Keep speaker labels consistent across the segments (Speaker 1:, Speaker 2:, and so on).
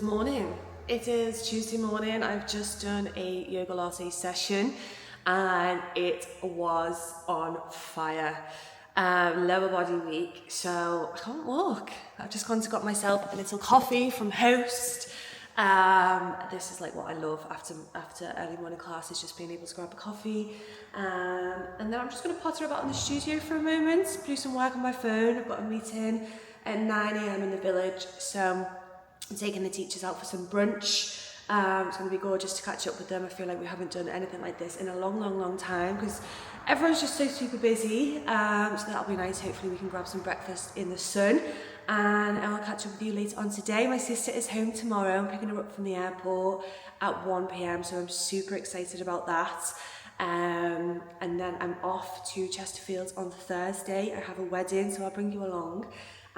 Speaker 1: Morning. It is Tuesday morning. I've just done a yoga latte session and it was on fire. Lower body week, so I can't walk. I've just gone to got myself a little coffee from Host. This is like what I love after early morning classes, just being able to grab a coffee. And then I'm just going to potter about in the studio for a moment, do some work on my phone. I've got a meeting at 9 a.m. in the village, so I'm taking the teachers out for some brunch. It's going to be gorgeous to catch up with them. I feel like we haven't done anything like this in a long time because everyone's just so super busy. So that'll be nice. Hopefully we can grab some breakfast in the sun and I'll catch up with you later on today. My sister is home tomorrow. I'm picking her up from the airport at 1 p.m. so I'm super excited about that. And then I'm off to Chesterfield on Thursday. I have a wedding, so I'll bring you along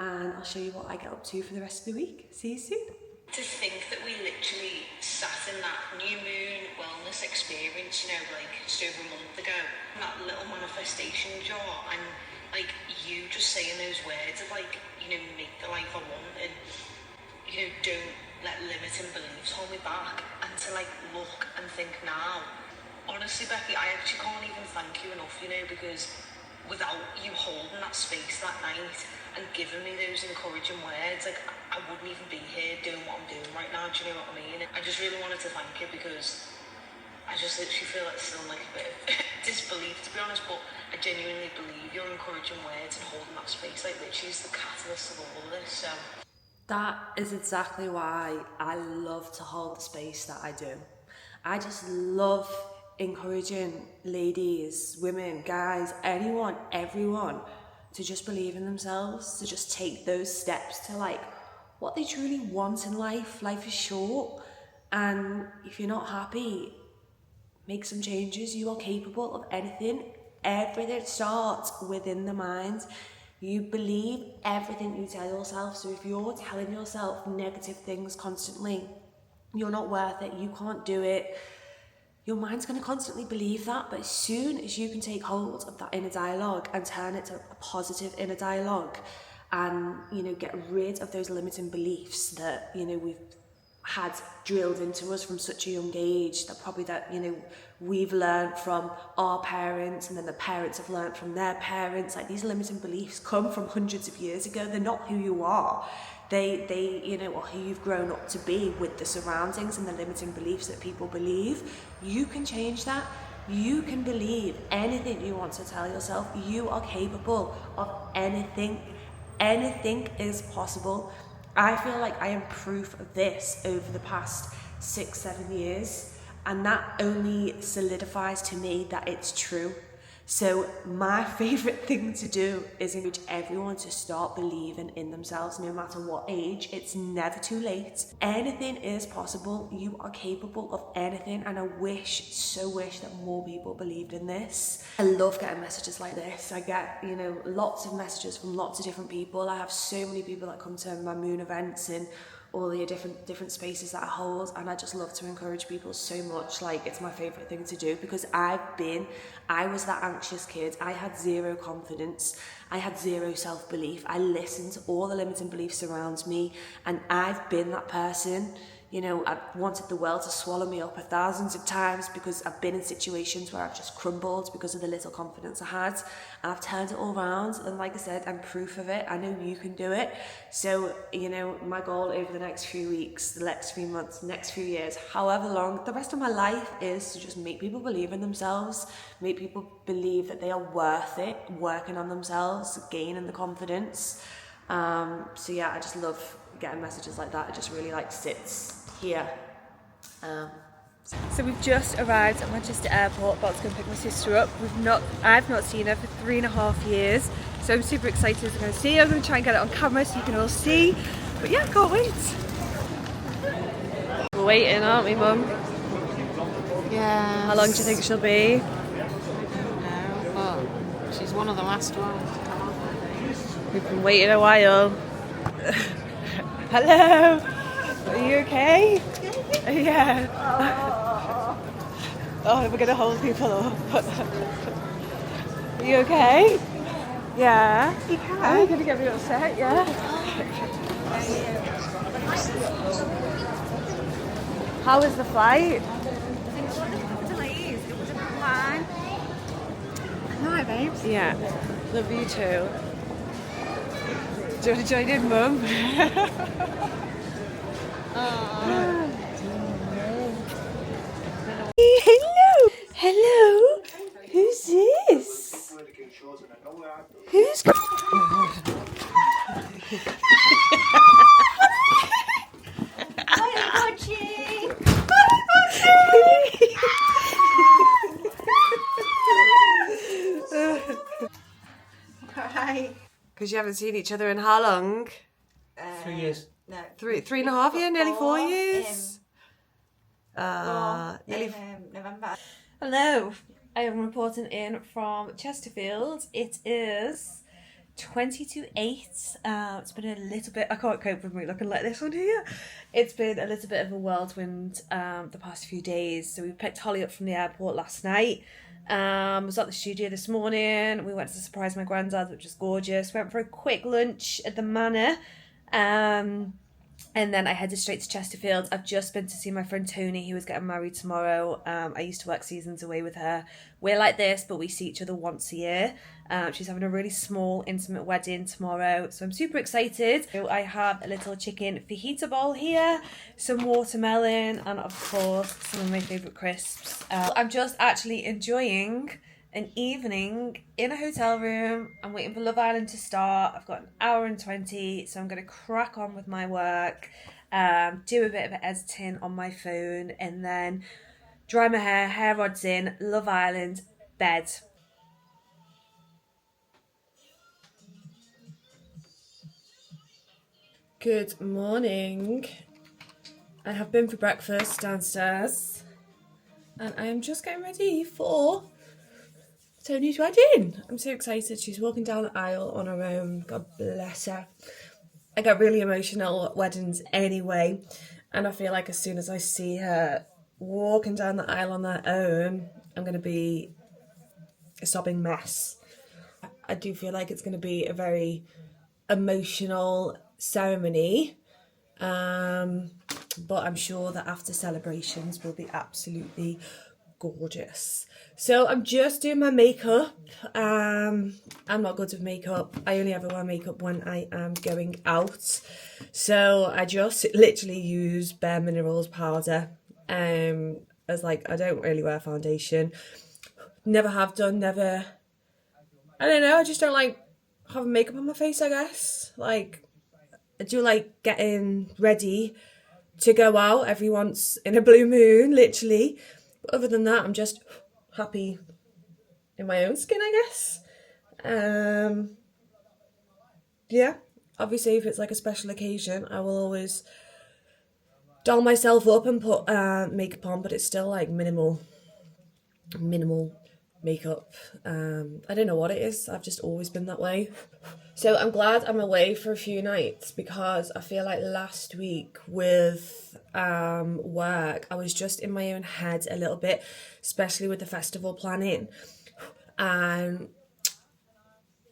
Speaker 1: and I'll show you what I get up to for the rest of the week. See you soon.
Speaker 2: To think that we literally sat in that new moon wellness experience, like just over a month ago, that little manifestation jar, and like you just saying those words of make the life I want, and don't let limiting beliefs hold me back, and to look and think now. Honestly, Becky, I actually can't even thank you enough, because without you holding that space that night and giving me those encouraging words, I wouldn't even be here doing what I'm doing right now. Do you know what I mean? I just really wanted to thank you because I just literally feel like still a bit of disbelief, to be honest, but I genuinely believe your encouraging words and holding that space literally is the catalyst of all of this. So
Speaker 1: that is exactly why I love to hold the space that I do. I just love encouraging ladies, women, guys, anyone, everyone to just believe in themselves, to just take those steps to what they truly want in life. Life is short, and if you're not happy, make some changes. You are capable of anything. Everything starts within the mind. You believe everything you tell yourself. So if you're telling yourself negative things constantly, you're not worth it, you can't do it, your mind's going to constantly believe that. But as soon as you can take hold of that inner dialogue and turn it to a positive inner dialogue and, get rid of those limiting beliefs that, we've had drilled into us from such a young age, we've learned from our parents, and then the parents have learned from their parents. These limiting beliefs come from hundreds of years ago. They're not who you are. They are who you've grown up to be with the surroundings and the limiting beliefs that people believe. You can change that. You can believe anything you want to tell yourself. You are capable of anything. Anything is possible. I feel like I am proof of this over the past 6-7 years, and that only solidifies to me that it's true. So my favorite thing to do is encourage everyone to start believing in themselves, no matter what age. It's never too late. Anything is possible. You are capable of anything, and I so wish that more people believed in this. I love getting messages like this. I get, lots of messages from lots of different people. I have so many people that come to my moon events and all the different spaces that I hold, and I just love to encourage people so much. It's my favorite thing to do because I was that anxious kid. I had zero confidence. I had zero self-belief. I listened to all the limiting beliefs around me, and I've been that person. I've wanted the world to swallow me up 1,000s of times because I've been in situations where I've just crumbled because of the little confidence I had, and I've turned it all around. And like I said, I'm proof of it. I know you can do it. So, my goal over the next few weeks, the next few months, next few years, however long, the rest of my life is to just make people believe in themselves, make people believe that they are worth it, working on themselves, gaining the confidence. So yeah, I just love getting messages like that. It just really sits here.
Speaker 3: So we've just arrived at Manchester Airport, about to go and pick my sister up. I've not seen her for 3.5 years, so I'm super excited to go see her. I'm going to try and get it on camera so you can all see. But yeah, can't wait. We're waiting, aren't we, Mum?
Speaker 4: Yeah.
Speaker 3: How long do you think she'll be?
Speaker 4: No, but she's one of the last ones.
Speaker 3: We've been waiting a while. Hello. Are you okay? Yeah. Oh, we're gonna hold people up. Are you okay? Yeah. Are you gonna get me upset? Yeah. How was the flight?
Speaker 4: Delays. It was a fine. Hi, babes.
Speaker 3: Yeah, love you too. Do you want to join in, Mum? Hello, hello. Who's this? Who's?
Speaker 4: Hi.
Speaker 3: Because you haven't seen each other in how long?
Speaker 5: 3 years.
Speaker 4: No.
Speaker 3: 3.5 years, nearly 4 years.
Speaker 4: Nearly November.
Speaker 3: Hello, I am reporting in from Chesterfield. It is 20 to 8. It's been a little bit, I can't cope with me looking like this on here. It's been a little bit of a whirlwind the past few days. So we picked Holly up from the airport last night. Was at the studio this morning. We went to surprise my granddad, which was gorgeous. Went for a quick lunch at the Manor. And then I headed straight to Chesterfield. I've just been to see my friend Tony, who is getting married tomorrow. I used to work seasons away with her. We're like this, but we see each other once a year. She's having a really small, intimate wedding tomorrow, so I'm super excited. So I have a little chicken fajita bowl here, some watermelon, and of course, some of my favourite crisps. I'm just actually enjoying an evening in a hotel room. I'm waiting for Love Island to start. I've got an hour and 20, so I'm going to crack on with my work, do a bit of editing on my phone, and then dry my hair rods in, Love Island, bed. Good morning. I have been for breakfast downstairs, and I am just getting ready for Tony's wedding. I'm so excited. She's walking down the aisle on her own. God bless her. I get really emotional at weddings anyway, and I feel like as soon as I see her walking down the aisle on her own, I'm going to be a sobbing mess. I do feel like it's going to be a very emotional ceremony, but I'm sure that after celebrations will be absolutely gorgeous. So I'm just doing my makeup. I'm not good with makeup. I only ever wear makeup when I am going out. So I just literally use Bare Minerals powder. As like, I don't really wear foundation. Never have done, never. I don't know, I just don't like having makeup on my face, I guess. Like, I do like getting ready to go out every once in a blue moon, literally. But other than that, I'm just happy in my own skin, I guess. Yeah, obviously if it's like a special occasion, I will always doll myself up and put makeup on, but it's still like minimal makeup. I don't know what it is. I've just always been that way. So I'm glad I'm away for a few nights, because I feel like last week with work, I was just in my own head a little bit, especially with the festival planning. And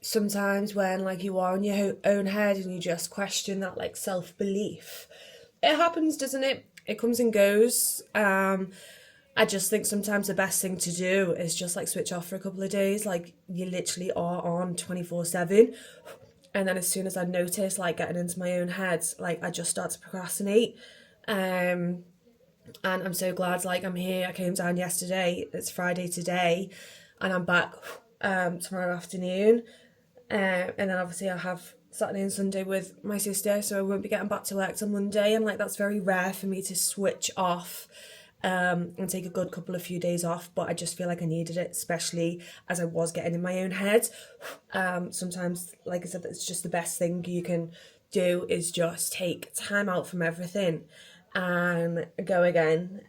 Speaker 3: sometimes when like you are in your own head and you just question that like self-belief, it happens, doesn't it? It comes and goes. I just think sometimes the best thing to do is just like switch off for a couple of days. Like you literally are on 24/7. And then as soon as I notice like getting into my own head, like I just start to procrastinate. And I'm so glad like I'm here. I came down yesterday. It's Friday today, and I'm back tomorrow afternoon. And then obviously I have Saturday and Sunday with my sister, so I won't be getting back to work till Monday. And like that's very rare for me to switch off and take a good few days off, but I just feel like I needed it, especially as I was getting in my own head. Sometimes, like I said, it's just the best thing you can do is just take time out from everything and go again.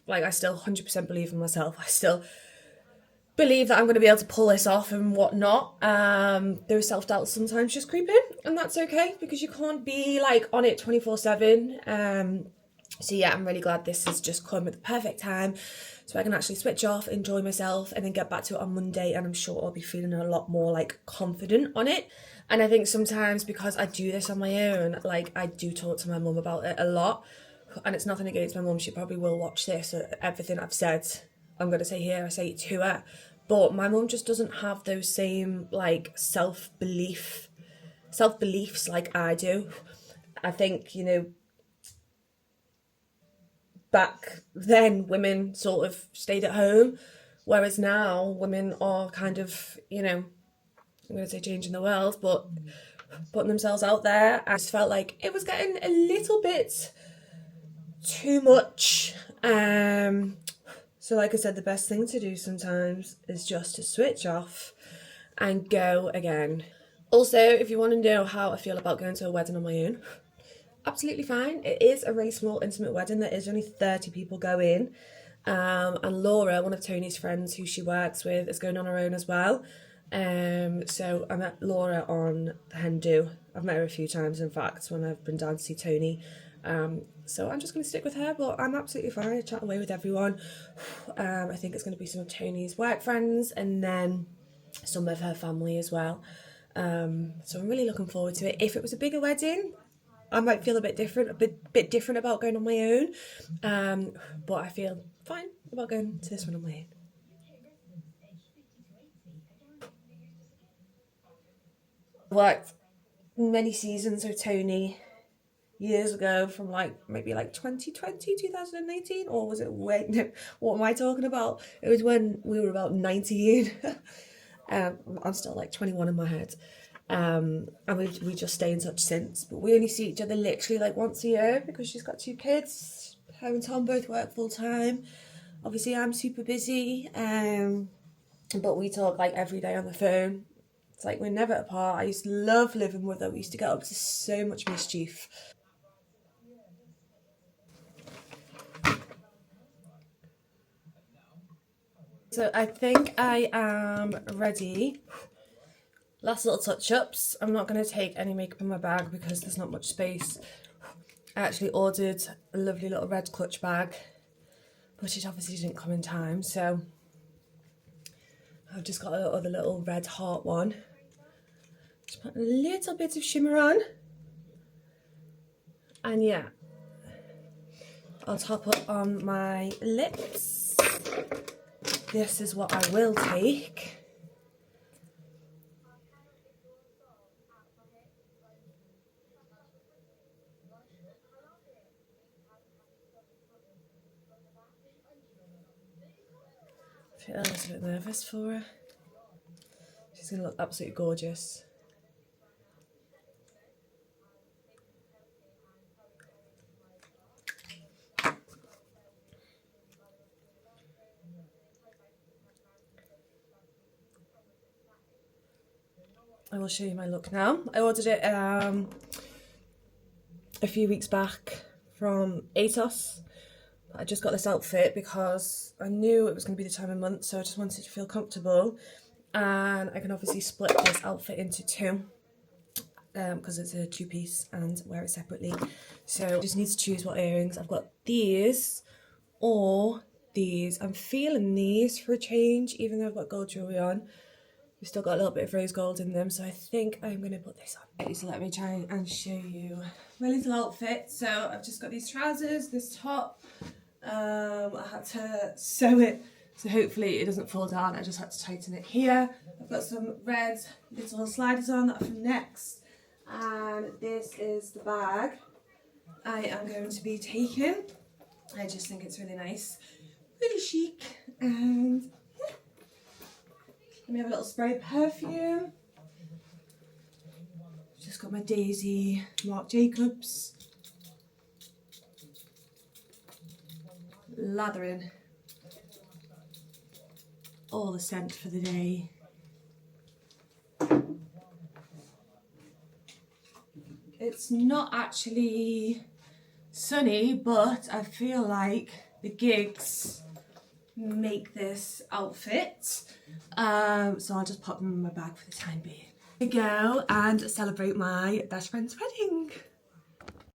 Speaker 3: Like I still 100% believe in myself. I still believe that I'm going to be able to pull this off and whatnot. Those self-doubts sometimes just creep in, and that's okay, because you can't be like on it 24/7. So yeah, I'm really glad this has just come at the perfect time, so I can actually switch off, enjoy myself, and then get back to it on Monday, and I'm sure I'll be feeling a lot more like confident on it. And I think sometimes because I do this on my own, like I do talk to my mum about it a lot, and it's nothing against my mum, she probably will watch this, so everything I've said, I'm going to say here, I say it to her. But my mum just doesn't have those same, like, self-beliefs like I do. I think, you know, back then women sort of stayed at home, whereas now women are kind of, you know, I'm going to say changing the world, but putting themselves out there. I just felt like it was getting a little bit too much. So like I said, the best thing to do sometimes is just to switch off and go again. Also, if you want to know how I feel about going to a wedding on my own, absolutely fine. It is a really small, intimate wedding. There is only 30 people going. And Laura, one of Tony's friends who she works with, is going on her own as well. So I met Laura on the Hen Do. I've met her a few times, in fact, when I've been down to see Tony. So I'm just going to stick with her, but I'm absolutely fine. I chat away with everyone. I think it's going to be some of Tony's work friends and then some of her family as well. So I'm really looking forward to it. If it was a bigger wedding, I might feel a bit different about going on my own. But I feel fine about going to this one on my own. Worked many seasons with Tony years ago, from maybe 2020, 2018, or was it no, what am I talking about? It was when we were about 19. I'm still 21 in my head. And we just stay in touch since, but we only see each other literally once a year because she's got 2 kids. Her and Tom both work full time. Obviously I'm super busy, but we talk every day on the phone. It's we're never apart. I used to love living with her. We used to get up to so much mischief. So I think I am ready. Last little touch-ups. I'm not going to take any makeup in my bag because there's not much space. I actually ordered a lovely little red clutch bag, but it obviously didn't come in time, so I've just got a other little red heart one. Just put a little bit of shimmer on. And yeah, I'll top up on my lips. This is what I will take. I feel a little bit nervous for her. She's going to look absolutely gorgeous. I will show you my look now. I ordered it a few weeks back from ASOS. I just got this outfit because I knew it was going to be the time of month, so I just wanted to feel comfortable. And I can obviously split this outfit into 2 because it's a 2-piece and wear it separately. So I just need to choose what earrings. I've got these or these. I'm feeling these for a change, even though I've got gold jewellery on. We've still got a little bit of rose gold in them, so I think I'm going to put this on. Okay, so let me try and show you my little outfit. So I've just got these trousers, this top. I had to sew it, so hopefully it doesn't fall down. I just had to tighten it here. I've got some red little sliders on that are from Next. And this is the bag I am going to be taking. I just think it's really nice, really chic, and yeah. Let me have a little spray of perfume. Just got my Daisy Marc Jacobs. Lathering all the scent for the day. It's not actually sunny, but I feel like the gigs make this outfit. So I'll just pop them in my bag for the time being. Here we go and celebrate my best friend's wedding.